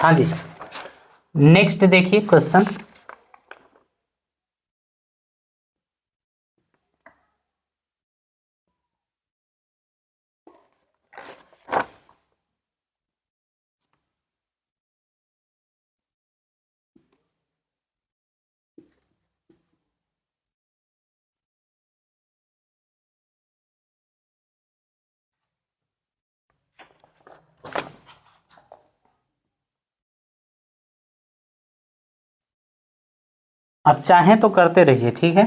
हाँ जी, नेक्स्ट देखिए क्वेश्चन। आप चाहें तो करते रहिए, ठीक है।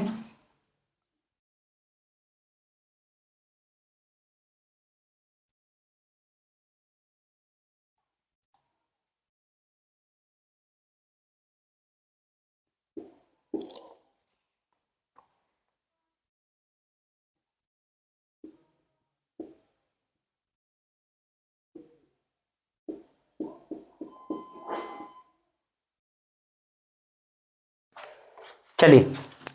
चलिए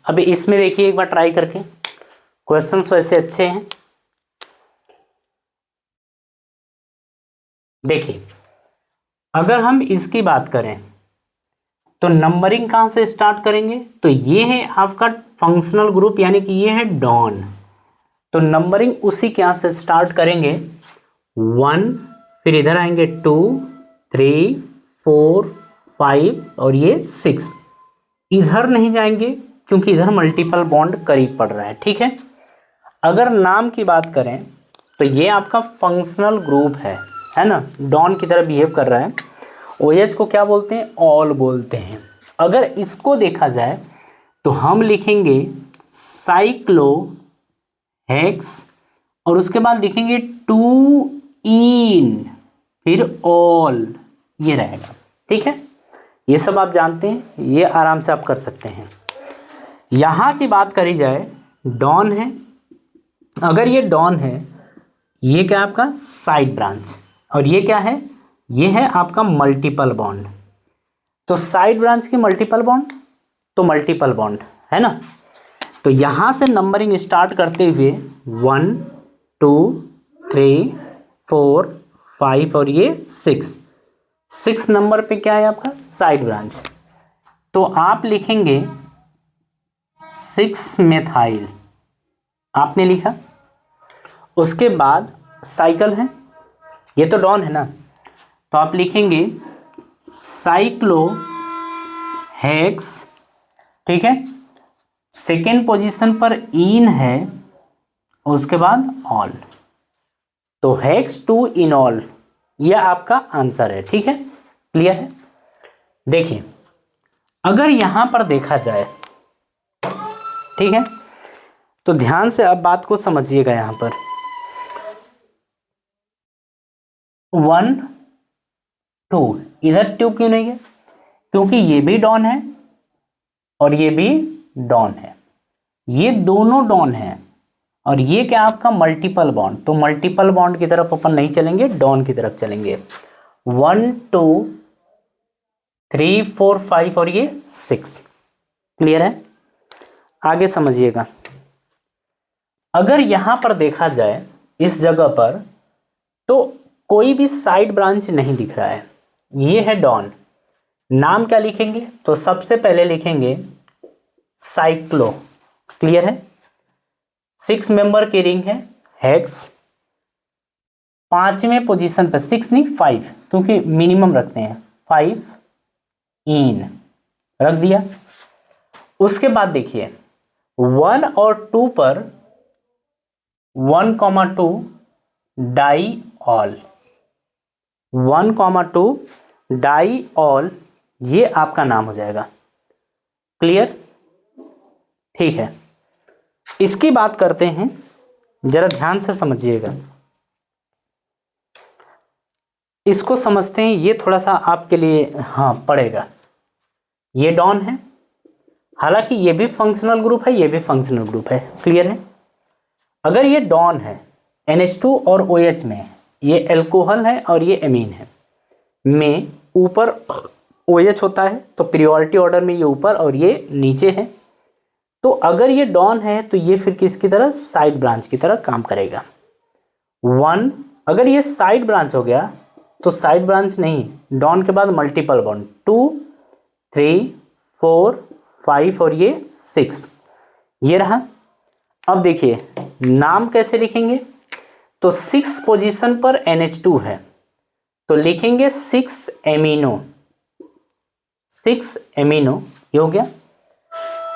अभी इसमें देखिए एक बार ट्राई करके, क्वेश्चंस वैसे अच्छे हैं। देखिए अगर हम इसकी बात करें तो नंबरिंग कहां से स्टार्ट करेंगे, तो ये है आपका फंक्शनल ग्रुप, यानी कि ये है डॉन। तो नंबरिंग उसी के यहां से स्टार्ट करेंगे, 1, फिर इधर आएंगे 2, 3, 4, 5 और ये 6। इधर नहीं जाएंगे क्योंकि इधर मल्टीपल बॉन्ड करीब पड़ रहा है, ठीक है। अगर नाम की बात करें तो ये आपका फंक्शनल ग्रुप है ना, डॉन की तरह बिहेव कर रहा है। OH को क्या बोलते हैं, ऑल बोलते हैं। अगर इसको देखा जाए तो हम लिखेंगे साइक्लो हेक्स और उसके बाद लिखेंगे 2 इन, फिर ऑल, ये रहेगा, ठीक है। ये सब आप जानते हैं, ये आराम से आप कर सकते हैं। यहां की बात करी जाए, डॉन है, अगर ये डॉन है, ये क्या है आपका साइड ब्रांच, और ये क्या है, ये है आपका मल्टीपल बॉन्ड। तो साइड ब्रांच की मल्टीपल बॉन्ड, तो मल्टीपल बॉन्ड है ना। तो यहां से नंबरिंग स्टार्ट करते हुए 1, 2, 3, 4, 5 और ये 6 नंबर पे क्या है आपका साइड ब्रांच। तो आप लिखेंगे 6 मेथाइल, आपने लिखा। उसके बाद साइकिल है, ये तो डॉन है ना, तो आप लिखेंगे साइक्लो हेक्स, ठीक है। सेकेंड पोजीशन पर इन है और उसके बाद ऑल, तो हेक्स 2 इन ऑल, यह आपका आंसर है, ठीक है। क्लियर है। देखिए अगर यहां पर देखा जाए, ठीक है, तो ध्यान से अब बात को समझिएगा। यहां पर 1, 2, इधर 2 क्यों नहीं है, क्योंकि ये भी डॉन है और ये भी डॉन है, ये दोनों डॉन है। और ये क्या आपका मल्टीपल बॉन्ड, तो मल्टीपल बॉन्ड की तरफ अपन नहीं चलेंगे, डॉन की तरफ चलेंगे। 1, 2, 3, 4, 5 और ये 6। क्लियर है। आगे समझिएगा, अगर यहां पर देखा जाए इस जगह पर, तो कोई भी साइड ब्रांच नहीं दिख रहा है, ये है डॉन। नाम क्या लिखेंगे, तो सबसे पहले लिखेंगे साइक्लो। क्लियर है। 6 मेंबर की रिंग है हेक्स, 5वें पोजीशन पर, 6 नहीं 5, क्योंकि मिनिमम रखते हैं, 5 इन रख दिया। उसके बाद देखिए 1 और 2 पर 1,2 डाई ऑल, 1,2 डाई ऑल, ये आपका नाम हो जाएगा। क्लियर। ठीक है, इसकी बात करते हैं, जरा ध्यान से समझिएगा, इसको समझते हैं, ये थोड़ा सा आपके लिए हाँ पड़ेगा। ये डॉन है, हालांकि ये भी फंक्शनल ग्रुप है, ये भी फंक्शनल ग्रुप है। क्लियर है। अगर ये डॉन है NH2 और OH में, ये एल्कोहल है और ये एमीन है, में ऊपर OH होता है, तो प्रियोरिटी ऑर्डर में ये ऊपर और ये नीचे है। तो अगर ये डॉन है तो ये फिर किसकी तरह, साइड ब्रांच की तरह काम करेगा। 1, अगर ये साइड ब्रांच हो गया तो साइड ब्रांच नहीं, डॉन के बाद मल्टीपल बॉन्ड 2 3 4 5 और ये 6, ये रहा। अब देखिए नाम कैसे लिखेंगे, तो 6 पोजीशन पर NH2 है तो लिखेंगे 6 एमिनो, 6 एमिनो, ये हो गया।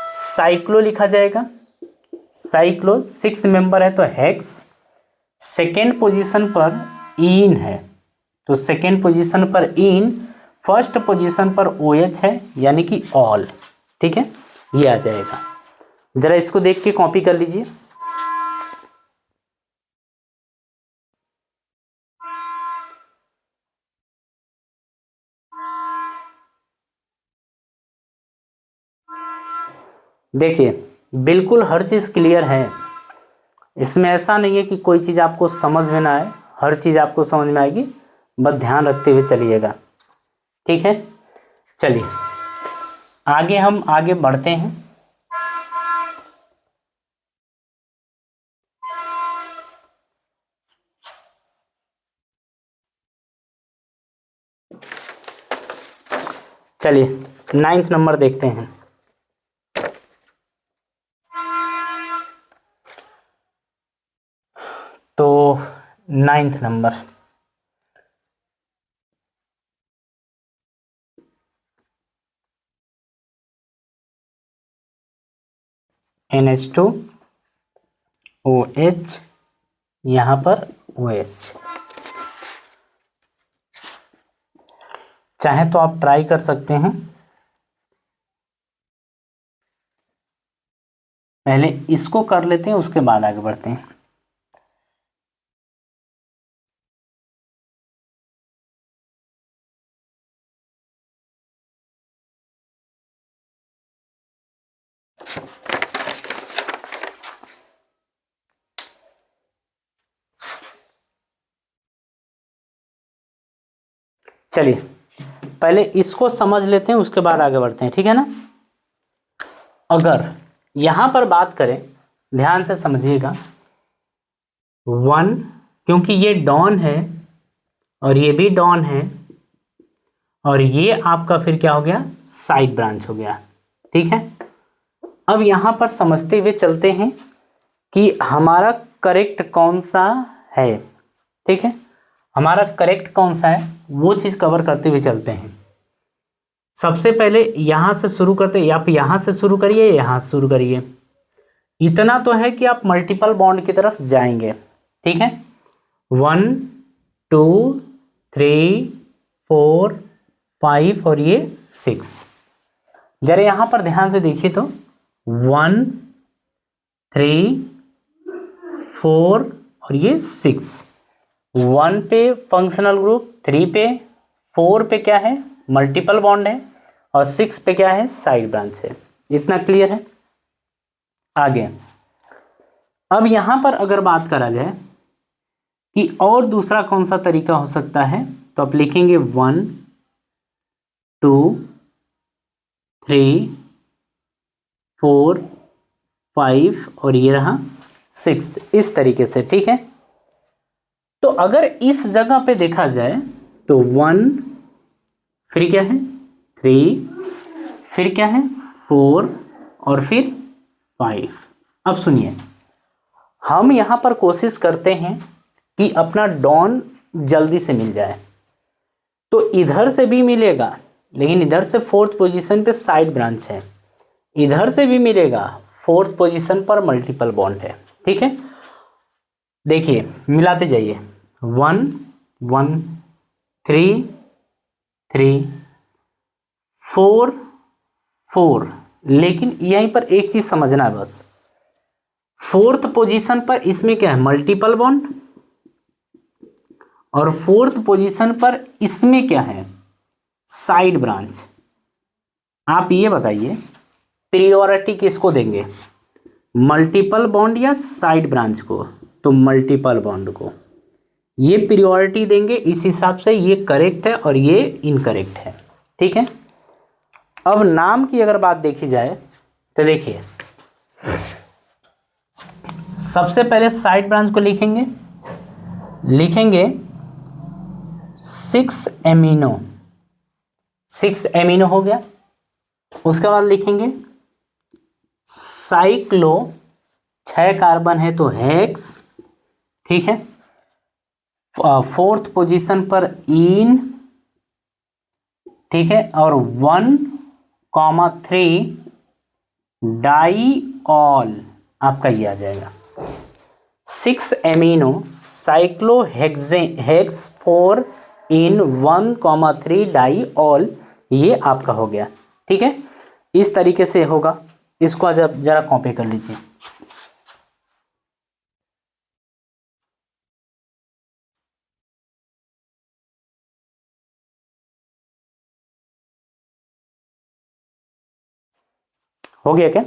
साइक्लो लिखा जाएगा, साइक्लो 6 मेंबर है तो हेक्स। सेकेंड पोजीशन पर इन है तो सेकेंड पोजीशन पर इन, फर्स्ट पोजीशन पर OH है यानी कि ऑल, ठीक है, ये आ जाएगा। जरा इसको देख के कॉपी कर लीजिए। देखिए बिल्कुल हर चीज क्लियर है, इसमें ऐसा नहीं है कि कोई चीज आपको समझ में ना आए, हर चीज आपको समझ में आएगी, बस ध्यान रखते हुए चलिएगा, ठीक है। चलिए आगे हम आगे बढ़ते हैं। चलिए 9th नंबर देखते हैं। तो 9th नंबर, NH2 OH, यहां पर OH। चाहे तो आप ट्राई कर सकते हैं, पहले इसको कर लेते हैं उसके बाद आगे बढ़ते हैं। चलिए पहले इसको समझ लेते हैं उसके बाद आगे बढ़ते हैं, ठीक है ना। अगर यहां पर बात करें, ध्यान से समझिएगा, 1, क्योंकि ये डॉन है और ये भी डॉन है और ये आपका फिर क्या हो गया, साइड ब्रांच हो गया, ठीक है। अब यहां पर समझते हुए चलते हैं कि हमारा करेक्ट कौन सा है, ठीक है, हमारा करेक्ट कौन सा है वो चीज कवर करते हुए चलते हैं। सबसे पहले यहां से शुरू करते हैं, आप यहां से शुरू करिए, यहां से शुरू करिए, इतना तो है कि आप मल्टीपल बॉन्ड की तरफ जाएंगे, ठीक है। 1 2 3 4 5 और ये 6। जरा यहां पर ध्यान से देखिए तो 1 3 4 और ये 6, 1 पे फंक्शनल ग्रुप, 3 पे, 4 पे क्या है, मल्टीपल बॉन्ड है और 6 पे क्या है, साइड ब्रांच है। इतना क्लियर है। आगे अब यहां पर अगर बात करा जाए कि और दूसरा कौन सा तरीका हो सकता है, तो आप लिखेंगे 1 2 3 4 5 और ये रहा 6, इस तरीके से, ठीक है। तो अगर इस जगह पे देखा जाए तो 1, फिर क्या है 3, फिर क्या है 4 और फिर 5। अब सुनिए, हम यहां पर कोशिश करते हैं कि अपना डॉन जल्दी से मिल जाए, तो इधर से भी मिलेगा लेकिन इधर से 4th पोजीशन पे साइड ब्रांच है, इधर से भी मिलेगा 4th पोजीशन पर मल्टीपल बॉन्ड है, ठीक है। देखिए मिलाते जाइए, 1 1 3 3 4 4, लेकिन यहीं पर एक चीज समझना है बस, 4th पोजीशन पर इसमें क्या है, मल्टीपल बॉन्ड, और 4th पोजीशन पर इसमें क्या है, साइड ब्रांच। आप ये बताइए प्रियोरिटी किसको देंगे, मल्टीपल बॉन्ड या साइड ब्रांच को, तो मल्टीपल बॉन्ड को ये प्रियोरिटी देंगे, इस हिसाब से ये करेक्ट है और ये इनकरेक्ट है, ठीक है। अब नाम की अगर बात देखी जाए तो देखिए सबसे पहले साइड ब्रांच को लिखेंगे 6 एमिनो हो गया। उसके बाद लिखेंगे साइक्लो, 6 कार्बन है तो हेक्स, ठीक है। 4th पोजीशन पर इन, ठीक है, और 1,3 डाईऑल आपका ये आ जाएगा। 6 एमिनो साइक्लोहेक्स 4 इन 1,3 डाईऑल, ये आपका हो गया, ठीक है। इस तरीके से होगा, इसको जरा कॉपी कर लीजिए। हो गया क्या?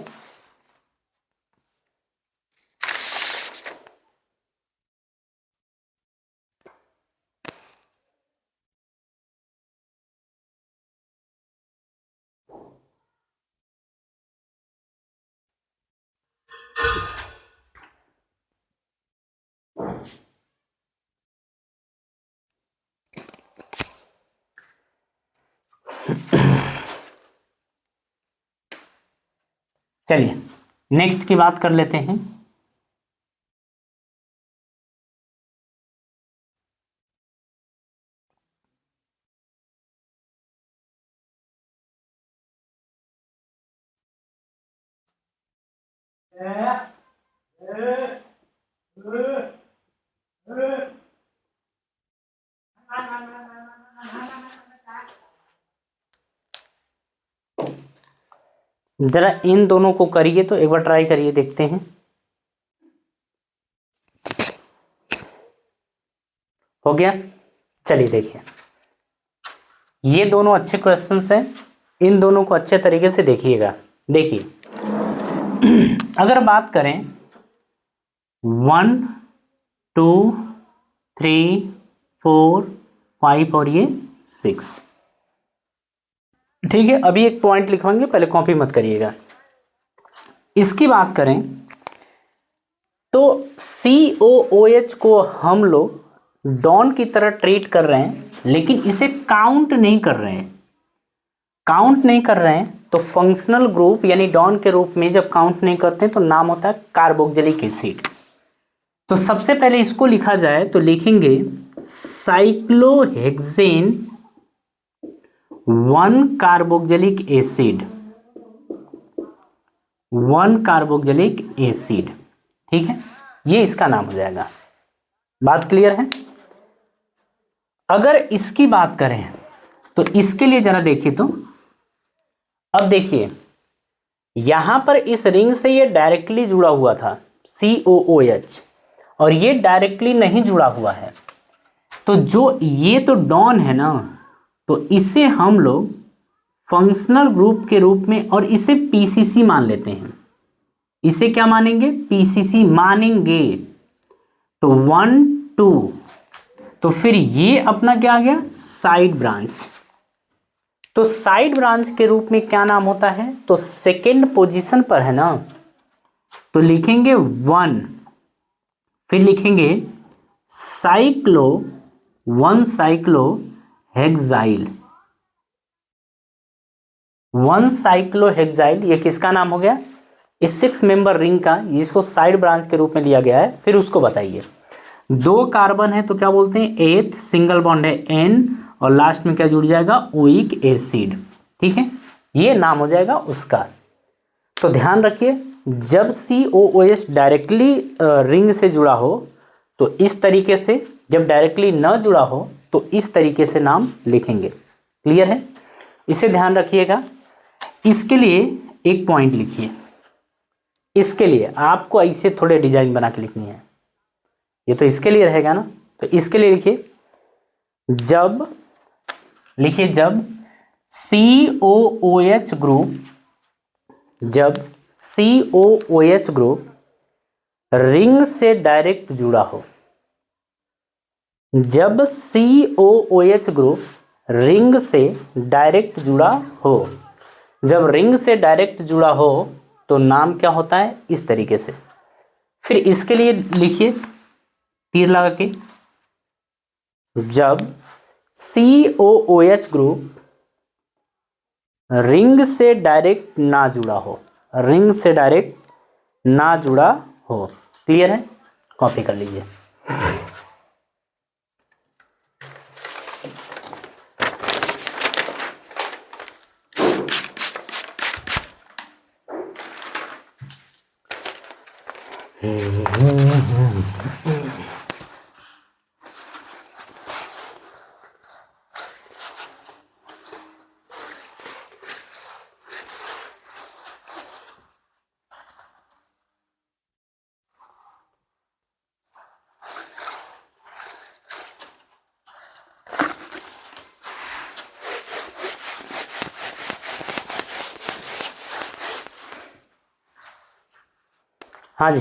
चलिए नेक्स्ट की बात कर लेते हैं। जरा इन दोनों को करिए, तो एक बार ट्राई करिए, देखते हैं। हो गया? चलिए देखिए, ये दोनों अच्छे क्वेश्चंस हैं, इन दोनों को अच्छे तरीके से देखिएगा। देखिए अगर बात करें 1 2 3 4 5 और ये 6, ठीक है। अभी एक पॉइंट लिखवाएंगे, पहले कॉपी मत करिएगा। इसकी बात करें तो COOH को हम लोग डॉन की तरह ट्रीट कर रहे हैं, लेकिन इसे काउंट नहीं कर रहे हैं। काउंट नहीं कर रहे हैं तो फंक्शनल ग्रुप यानी डॉन के रूप में जब काउंट नहीं करते हैं तो नाम होता है कार्बोक्सिलिक एसिड। तो सबसे पहले इसको लिखा जाए तो लिखेंगे cyclohexane 1 carboxylic acid, 1 carboxylic acid, ठीक है। ये इसका नाम हो जाएगा। बात क्लियर है? अगर इसकी बात करें तो इसके लिए जरा देखिए, तो अब देखिए यहां पर इस रिंग से ये डायरेक्टली जुड़ा हुआ था COOH, और ये डायरेक्टली नहीं जुड़ा हुआ है। तो जो ये तो डॉन है ना, तो इसे हम लोग फंक्शनल ग्रुप के रूप में और इसे PCC मान लेते हैं। इसे क्या मानेंगे? PCC मानेंगे। तो 1 2, तो फिर ये अपना क्या आ गया? Side branch. तो साइड ब्रांच के रूप में क्या नाम होता है? तो सेकेंड पोजीशन पर है ना, तो लिखेंगे 1, फिर लिखेंगे साइक्लो 1 साइक्लोहेक्साइल, 1 साइक्लोहेक्साइल। ये किसका नाम हो गया? इस 6 मेंबर रिंग का, जिसको साइड ब्रांच के रूप में लिया गया है। फिर उसको बताइए, 2 कार्बन है तो क्या बोलते हैं? 8th सिंगल बॉन्ड है N, और लास्ट में क्या जुड़ जाएगा? ओइक एसिड, ठीक है। ये नाम हो जाएगा उसका। तो ध्यान रखिए, जब COOH डायरेक्टली रिंग से जुड़ा हो तो इस तरीके से, जब डायरेक्टली न जुड़ा हो तो इस तरीके से नाम लिखेंगे। क्लियर है? इसे ध्यान रखिएगा। इसके लिए एक पॉइंट लिखिए, इसके लिए आपको ऐसे थोड़े डिजाइन बना के लिखनी है। ये तो इसके लिए रहेगा ना, तो इसके लिए लिखिए जब COOH ग्रुप, जब COOH ग्रुप रिंग से डायरेक्ट जुड़ा हो, जब COOH ग्रुप रिंग से डायरेक्ट जुड़ा हो, जब रिंग से डायरेक्ट जुड़ा हो तो नाम क्या होता है? इस तरीके से। फिर इसके लिए लिखिए तीर लगा के, जब COOH ग्रुप रिंग से डायरेक्ट ना जुड़ा हो, रिंग से डायरेक्ट ना जुड़ा हो। क्लियर है? कॉपी कर लीजिए। हाँ जी,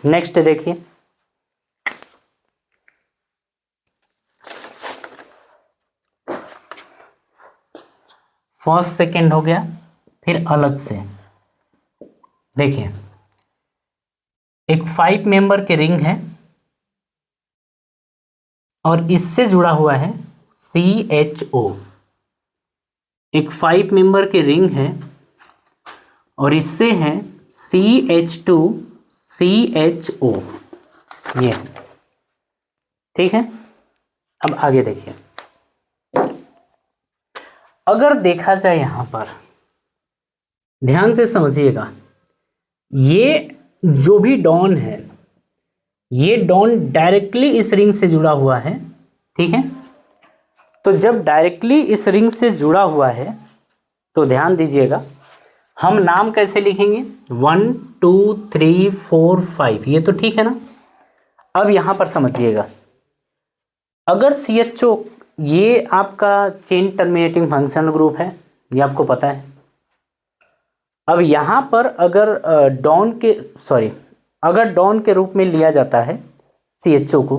नेक्स्ट देखिए। फर्स्ट सेकेंड हो गया, फिर अलग से देखिए, एक 5 मेंबर के रिंग है और इससे जुड़ा हुआ है CHO। एक 5 मेंबर के रिंग है और इससे है CH2CHO, ये ठीक है। अब आगे देखिए, अगर देखा जाए यहां पर, ध्यान से समझिएगा, ये जो भी डॉन है, ये डॉन डायरेक्टली इस रिंग से जुड़ा हुआ है, ठीक है। तो जब डायरेक्टली इस रिंग से जुड़ा हुआ है तो ध्यान दीजिएगा, हम नाम कैसे लिखेंगे, 1 2 3 4 5, ये तो ठीक है ना। अब यहां पर समझिएगा, अगर CHO, ये आपका चेन टर्मिनेटिंग फंक्शनल ग्रुप है, ये आपको पता है। अब यहां पर अगर अगर डॉन के रूप में लिया जाता है CHO को,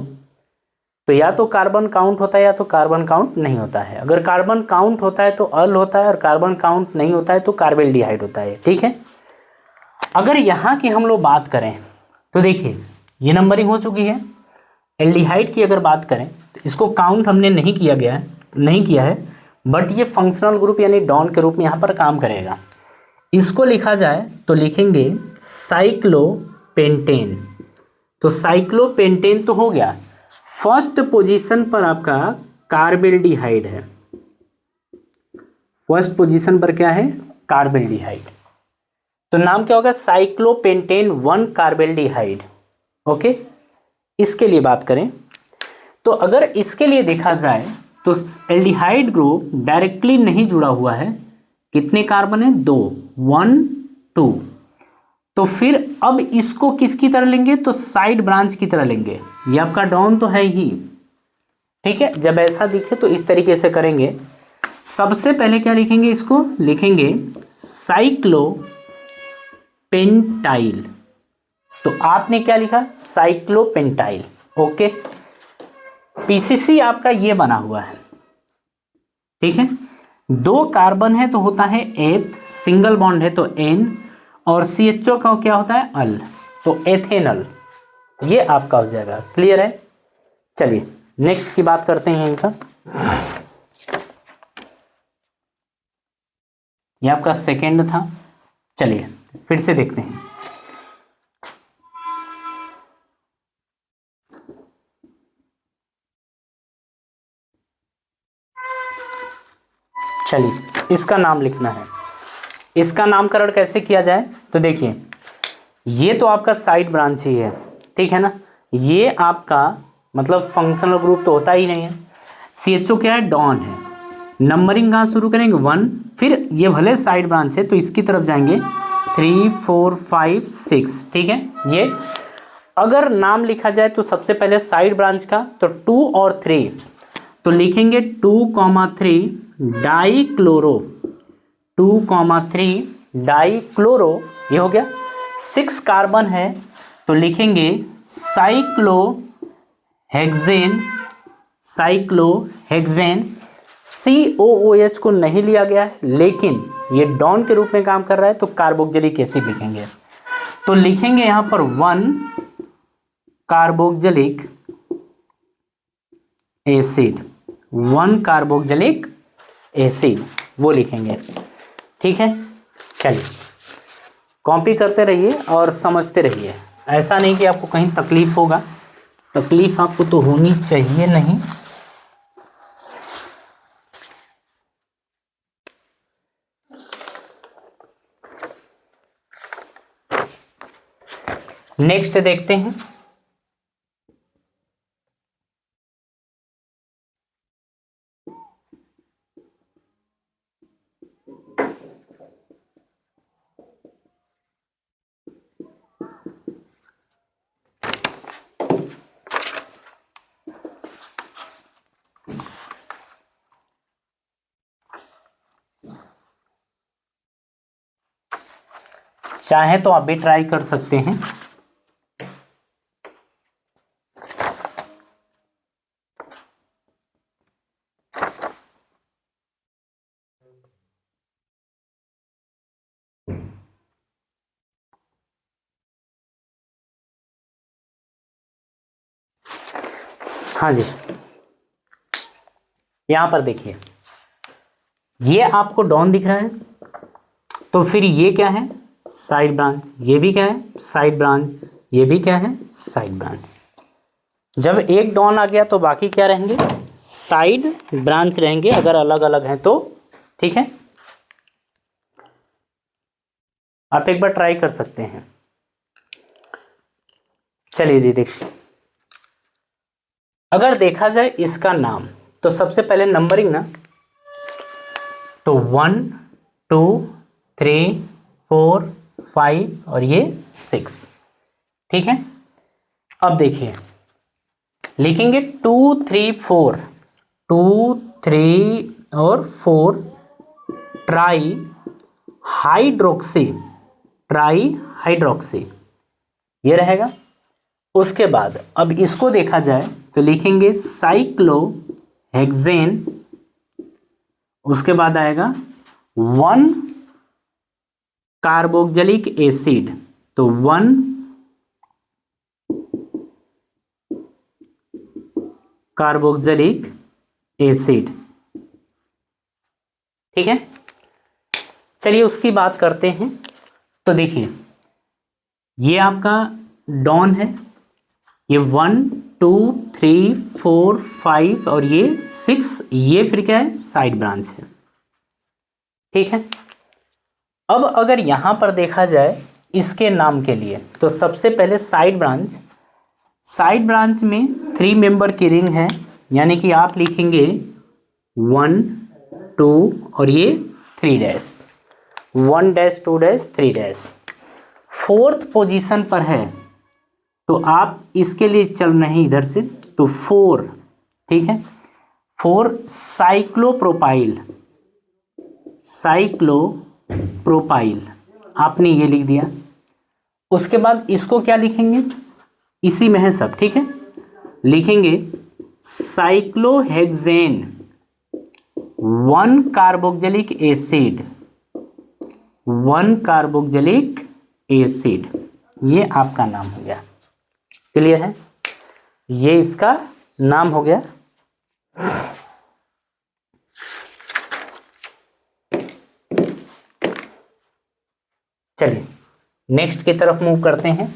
तो या तो कार्बन काउंट होता है या तो कार्बन काउंट नहीं होता है। अगर कार्बन काउंट होता है तो अल होता है और कार्बन काउंट नहीं होता है तो कार्बेल्डिहाइड होता है, ठीक है। अगर यहाँ की हम लोग बात करें तो देखिए, ये नंबरिंग हो चुकी है। एल्डिहाइड की अगर बात करें तो इसको काउंट हमने नहीं किया है, बट ये फंक्शनल ग्रुप यानी डॉन के रूप में यहाँ पर काम करेगा। इसको लिखा जाए तो लिखेंगे साइक्लोपेंटेन। तो साइक्लोपेंटेन तो हो गया, फर्स्ट पोजीशन पर आपका कार्बेल्डिहाइड है, फर्स्ट पोजीशन पर क्या है, कार्बेल्डिहाइड। तो नाम क्या होगा, साइक्लोपेंटेन 1 कार्बेल्डिहाइड। ओके, इसके लिए बात करें तो अगर इसके लिए देखा जाए तो एल्डिहाइड ग्रुप डायरेक्टली नहीं जुड़ा हुआ है, कितने कार्बन है, 2, 1 2। तो फिर अब इसको किसकी तरह लेंगे, तो साइड ब्रांच की तरह लेंगे। ये आपका डॉन तो है ही, ठीक है। जब ऐसा दिखे तो इस तरीके से करेंगे। सबसे पहले क्या लिखेंगे, इसको लिखेंगे साइक्लोपेंटाइल। तो आपने क्या लिखा, साइक्लोपेंटाइल। ओके, पीसीसी आपका ये बना हुआ है, ठीक है। 2 कार्बन है तो होता है एथ, सिंगल बॉन्ड है तो एन, और CHO का क्या होता है, अल, तो एथेनल। ये आपका हो जाएगा। क्लियर है? चलिए नेक्स्ट की बात करते हैं इनका। ये आपका सेकेंड था। चलिए फिर से देखते हैं। चलिए इसका नाम लिखना है। इसका नामकरण कैसे किया जाए, तो देखिए, ये तो आपका साइड ब्रांच ही है, ठीक है ना। ये आपका मतलब फंक्शनल ग्रुप तो होता ही नहीं है। CHO क्या है, डॉन है। नंबरिंग कहाँ शुरू करेंगे, 1, फिर ये भले साइड ब्रांच है तो इसकी तरफ जाएंगे 3 4 5 6, ठीक है। ये अगर नाम लिखा जाए तो सबसे पहले साइड ब्रांच का तो 2 और 3, तो लिखेंगे 2,3 डाइक्लोरो, 2,3 डाइक्लोरो, ये हो गया। 6 कार्बन है तो लिखेंगे साइक्लोहेक्सेन, साइक्लोहेक्सेन। COOH को नहीं लिया गया है, लेकिन ये डॉन के रूप में काम कर रहा है तो कार्बोक्जिलिक एसिड लिखेंगे। तो लिखेंगे यहां पर 1 कार्बोक्जिलिक एसिड। 1 कार्बोक्जिलिक एसिड, वो लिखेंगे। ठीक है, चलिए कॉपी करते रहिए और समझते रहिए। ऐसा नहीं कि आपको कहीं तकलीफ होगा, तकलीफ आपको तो होनी चाहिए नहीं। नेक्स्ट देखते हैं। चाहे तो आप भी ट्राई कर सकते हैं। हाँ जी, यहां पर देखिए, ये आपको डॉन दिख रहा है, तो फिर ये क्या है, साइड ब्रांच। ये भी क्या है, साइड ब्रांच। ये भी क्या है, साइड ब्रांच। जब एक डॉन आ गया तो बाकी क्या रहेंगे, साइड ब्रांच रहेंगे, अगर अलग अलग हैं तो। ठीक है, आप एक बार ट्राई कर सकते हैं। चलिए जी, देखिए अगर देखा जाए इसका नाम, तो सबसे पहले नंबरिंग ना, तो 1 2 3 4 5 और ये 6। ठीक है, अब देखिए लिखेंगे 2 3 4, 2 3 और 4 ट्राई हाइड्रोक्सी, ट्राई हाइड्रोक्सी, ये रहेगा। उसके बाद अब इसको देखा जाए तो लिखेंगे साइक्लोहेक्सेन, उसके बाद आएगा 1 कार्बोक्जिलिक एसिड, तो 1 कार्बोक्जिलिक एसिड। ठीक है, चलिए उसकी बात करते हैं। तो देखिए ये आपका डॉन है, ये 1 2 3 4 5 और ये 6, ये फिर क्या है, साइड ब्रांच है। ठीक है, अब अगर यहां पर देखा जाए इसके नाम के लिए, तो सबसे पहले साइड ब्रांच, साइड ब्रांच में 3 मेंबर की रिंग है, यानी कि आप लिखेंगे 1 2 और ये 3 dash, 1 dash 2 dash 3 dash. Fourth position पर है, तो आप इसके लिए चल नहीं इधर से, तो 4। ठीक है, 4 साइक्लोप्रोपाइल, साइक्लोप्रोपाइल आपने ये लिख दिया। उसके बाद इसको क्या लिखेंगे, इसी में है सब। ठीक है, लिखेंगे cyclohexane 1 carboxylic acid, 1 carboxylic acid, ये आपका नाम हो गया। क्लियर है, ये इसका नाम हो गया। चलिए नेक्स्ट की तरफ मूव करते हैं।